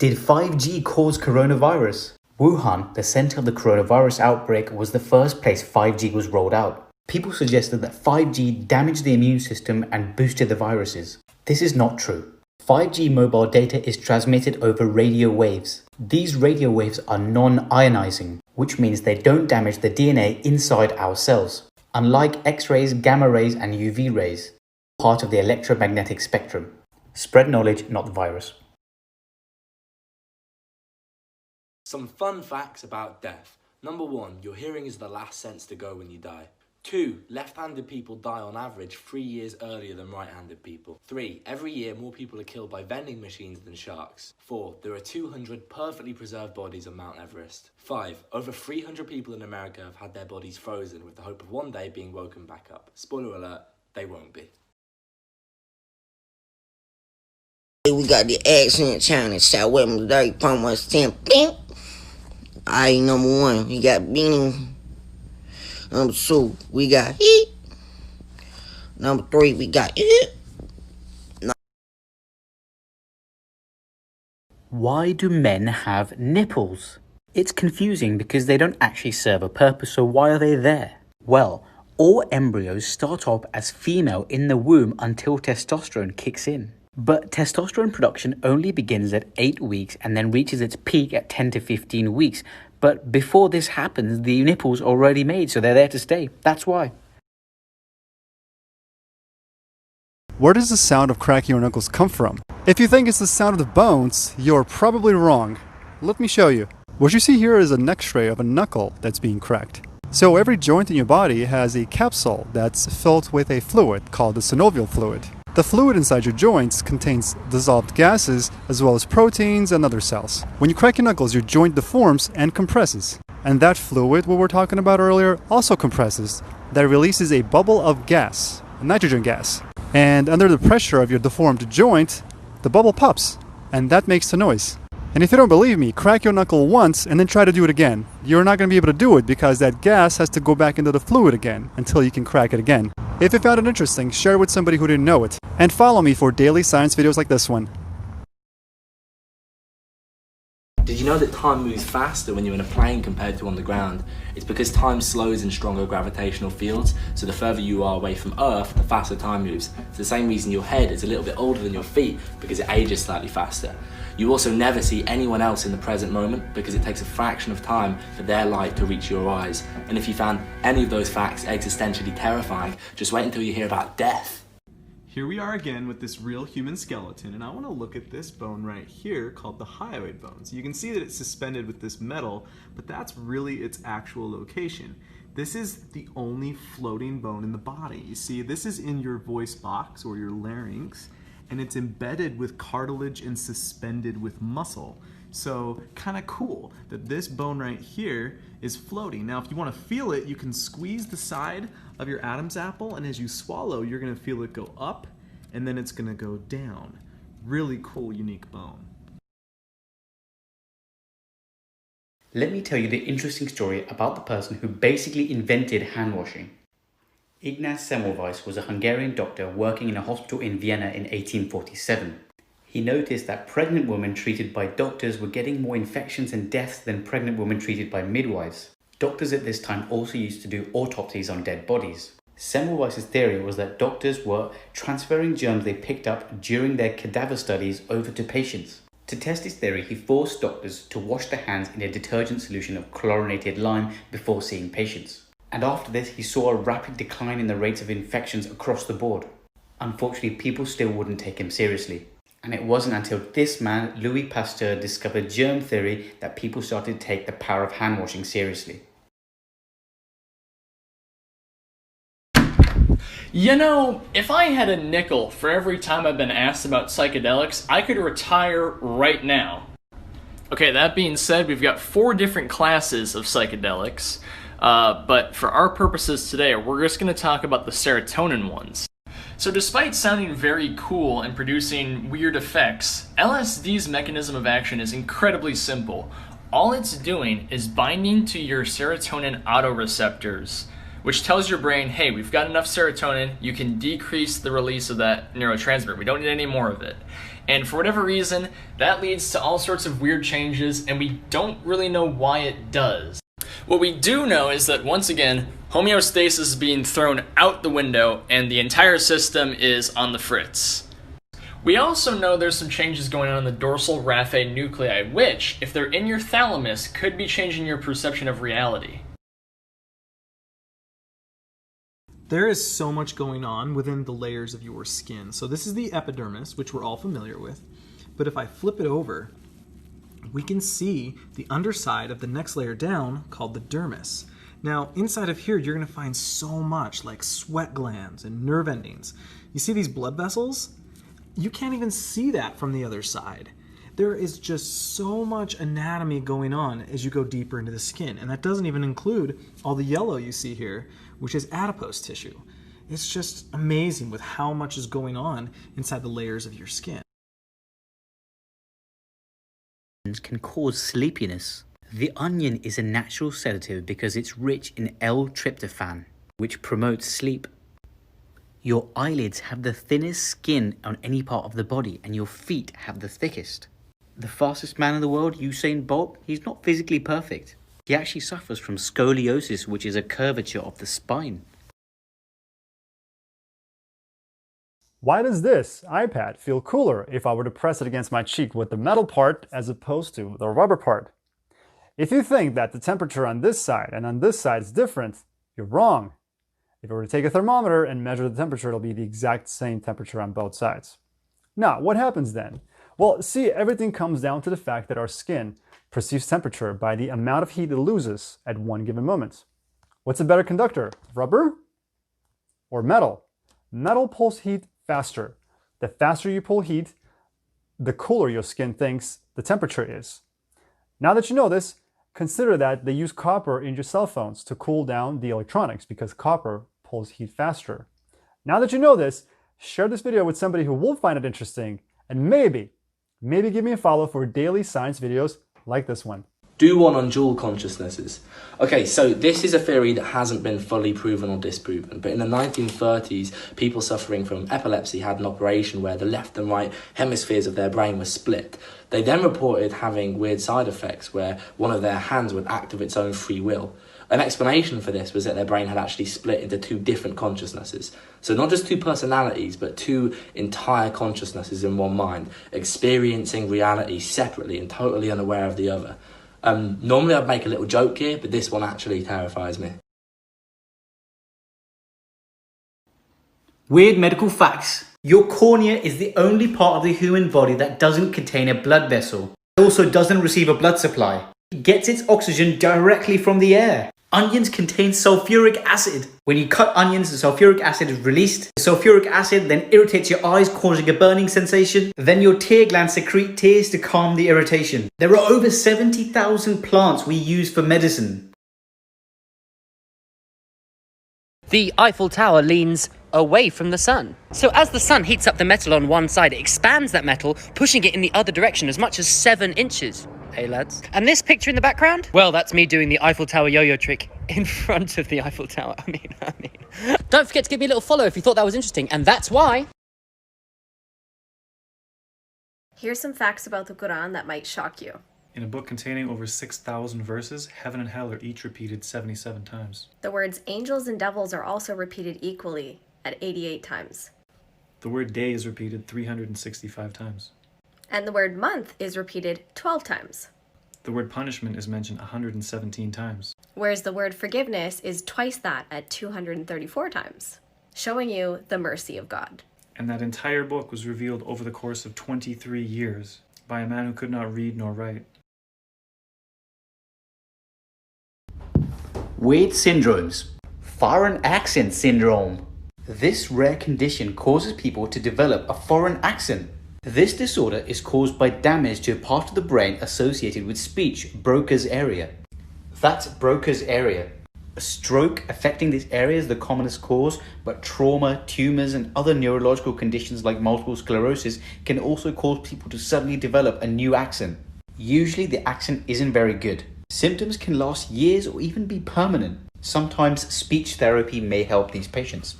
Did 5G cause coronavirus? Wuhan, the center of the coronavirus outbreak, was the first place 5G was rolled out. People suggested that 5G damaged the immune system and boosted the viruses. This is not true. 5G mobile data is transmitted over radio waves. These radio waves are non-ionizing, which means they don't damage the DNA inside our cells, unlike X-rays, gamma rays, and UV rays, part of the electromagnetic spectrum. Spread knowledge, not the virus. Some fun facts about death. Number 1, your hearing is the last sense to go when you die. 2, left-handed people die on average 3 years earlier than right-handed people. 3, every year more people are killed by vending machines than sharks. 4, there are 200 perfectly preserved bodies on Mount Everest. 5, over 300 people in America have had their bodies frozen with the hope of one day being woken back up. Spoiler alert, they won't be. We got the accent China, South West today, from us 10. Alright, number 1, we got Beanie. Number 2, we got heat. Number 3, we got it. Why do men have nipples? It's confusing because they don't actually serve a purpose, so why are they there? Well, all embryos start off as female in the womb until testosterone kicks in. But testosterone production only begins at 8 weeks and then reaches its peak at 10 to 15 weeks. But before this happens, the nipples are already made, so they're there to stay. That's why. Where does the sound of cracking your knuckles come from? If you think it's the sound of the bones, you're probably wrong. Let me show you. What you see here is an X-ray of a knuckle that's being cracked. So every joint in your body has a capsule that's filled with a fluid called the synovial fluid. The fluid inside your joints contains dissolved gases as well as proteins and other cells. When you crack your knuckles, your joint deforms and compresses. And that fluid, what we were talking about earlier, also compresses. That releases a bubble of gas, nitrogen gas. And under the pressure of your deformed joint, the bubble pops. And that makes a noise. And if you don't believe me, crack your knuckle once and then try to do it again. You're not going to be able to do it because that gas has to go back into the fluid again until you can crack it again. If you found it interesting, share it with somebody who didn't know it. And follow me for daily science videos like this one. Did you know that time moves faster when you're in a plane compared to on the ground? It's because time slows in stronger gravitational fields, so the further you are away from Earth, the faster time moves. It's the same reason your head is a little bit older than your feet, because it ages slightly faster. You also never see anyone else in the present moment because it takes a fraction of time for their light to reach your eyes. And if you found any of those facts existentially terrifying, just wait until you hear about death. Here we are again with this real human skeleton, and I want to look at this bone right here called the hyoid bone. So you can see that it's suspended with this metal, but that's really its actual location. This is the only floating bone in the body. You see, this is in your voice box or your larynx, and it's embedded with cartilage and suspended with muscle. So kind of cool that this bone right here is floating. Now if you want to feel it, you can squeeze the side of your Adam's apple, and as you swallow, you're going to feel it go up and then it's going to go down. Really cool, unique bone. Let me tell you the interesting story about the person who basically invented hand washing. Ignaz Semmelweis was a Hungarian doctor working in a hospital in Vienna in 1847. He noticed that pregnant women treated by doctors were getting more infections and deaths than pregnant women treated by midwives. Doctors at this time also used to do autopsies on dead bodies. Semmelweis' theory was that doctors were transferring germs they picked up during their cadaver studies over to patients. To test his theory, he forced doctors to wash their hands in a detergent solution of chlorinated lime before seeing patients. And after this, he saw a rapid decline in the rates of infections across the board. Unfortunately, people still wouldn't take him seriously. And it wasn't until this man, Louis Pasteur, discovered germ theory that people started to take the power of hand washing seriously. You know, if I had a nickel for every time I've been asked about psychedelics, I could retire right now. Okay, that being said, we've got 4 different classes of psychedelics, but for our purposes today, we're just going to talk about the serotonin ones. So despite sounding very cool and producing weird effects, LSD's mechanism of action is incredibly simple. All it's doing is binding to your serotonin autoreceptors, which tells your brain, hey, we've got enough serotonin, you can decrease the release of that neurotransmitter. We don't need any more of it. And for whatever reason, that leads to all sorts of weird changes, and we don't really know why it does. What we do know is that, once again, homeostasis is being thrown out the window, and the entire system is on the fritz. We also know there's some changes going on in the dorsal raphe nuclei, which, if they're in your thalamus, could be changing your perception of reality. There is so much going on within the layers of your skin. So this is the epidermis, which we're all familiar with. But if I flip it over, we can see the underside of the next layer down called the dermis. Now, inside of here, you're going to find so much like sweat glands and nerve endings. You see these blood vessels? You can't even see that from the other side. There is just so much anatomy going on as you go deeper into the skin, and that doesn't even include all the yellow you see here, which is adipose tissue. It's just amazing with how much is going on inside the layers of your skin. Can cause sleepiness. The onion is a natural sedative because it's rich in L-tryptophan, which promotes sleep. Your eyelids have the thinnest skin on any part of the body, and your feet have the thickest. The fastest man in the world, Usain Bolt, he's not physically perfect. He actually suffers from scoliosis, which is a curvature of the spine. Why does this iPad feel cooler if I were to press it against my cheek with the metal part as opposed to the rubber part? If you think that the temperature on this side and on this side is different, you're wrong. If I were to take a thermometer and measure the temperature, it'll be the exact same temperature on both sides. Now, what happens then? Well, see, everything comes down to the fact that our skin perceives temperature by the amount of heat it loses at one given moment. What's a better conductor, rubber or metal? Metal pulls heat faster. The faster you pull heat, the cooler your skin thinks the temperature is. Now that you know this, consider that they use copper in your cell phones to cool down the electronics because copper pulls heat faster. Now that you know this, share this video with somebody who will find it interesting, and maybe give me a follow for daily science videos like this one. Do one on dual consciousnesses. Okay, so this is a theory that hasn't been fully proven or disproven, but in the 1930s, people suffering from epilepsy had an operation where the left and right hemispheres of their brain were split. They then reported having weird side effects where one of their hands would act of its own free will. An explanation for this was that their brain had actually split into two different consciousnesses. So not just two personalities, but two entire consciousnesses in one mind, experiencing reality separately and totally unaware of the other. Normally I'd make a little joke here, but this one actually terrifies me. Weird medical facts. Your cornea is the only part of the human body that doesn't contain a blood vessel. It also doesn't receive a blood supply. It gets its oxygen directly from the air. Onions contain sulfuric acid. When you cut onions, the sulfuric acid is released. The sulfuric acid then irritates your eyes, causing a burning sensation. Then your tear glands secrete tears to calm the irritation. There are over 70,000 plants we use for medicine. The Eiffel Tower leans away from the sun. So as the sun heats up the metal on one side, it expands that metal, pushing it in the other direction as much as 7 inches. Hey lads. And this picture in the background? Well, that's me doing the Eiffel Tower yo-yo trick in front of the Eiffel Tower. I mean. Don't forget to give me a little follow if you thought that was interesting, and that's why. Here's some facts about the Quran that might shock you. In a book containing over 6,000 verses, heaven and hell are each repeated 77 times. The words angels and devils are also repeated equally at 88 times. The word day is repeated 365 times. And the word month is repeated 12 times. The word punishment is mentioned 117 times. Whereas the word forgiveness is twice that at 234 times, showing you the mercy of God. And that entire book was revealed over the course of 23 years by a man who could not read nor write. Weird syndromes. Foreign accent syndrome. This rare condition causes people to develop a foreign accent. This disorder is caused by damage to a part of the brain associated with speech, Broca's area. That's Broca's area. A stroke affecting this area is the commonest cause, but trauma, tumors, and other neurological conditions like multiple sclerosis can also cause people to suddenly develop a new accent. Usually the accent isn't very good. Symptoms can last years or even be permanent. Sometimes speech therapy may help these patients.